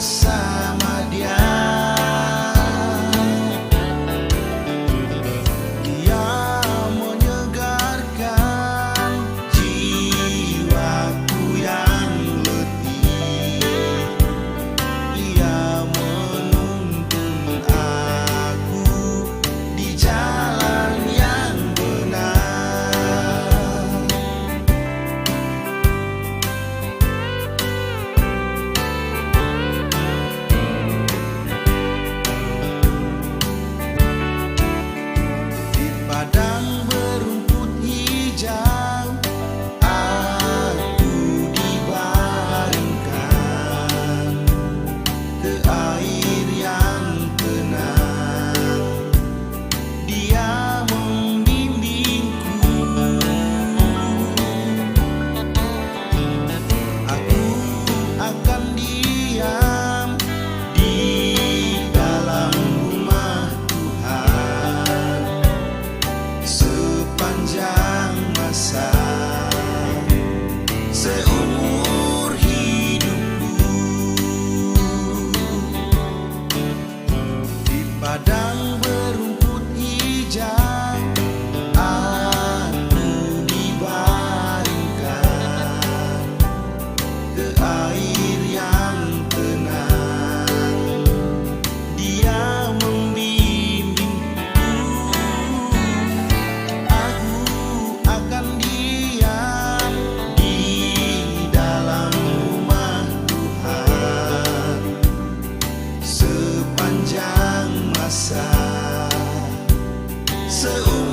bersama Dia. Dia menyegarkan jiwaku yang letih. Dia menuntun aku di jalan yang benar. Di padang berumput hijau aku dibaringkan ke air yang tenang. Dia membimbingku. Aku akan diam di dalam rumah Tuhan sepanjang masa, seumur hidupku. Di padang berumput hijau aku dibaringkan ke air yang tenang. Dia membimbingku. Aku akan diam di dalam rumah Tuhan sepanjang masa, seumur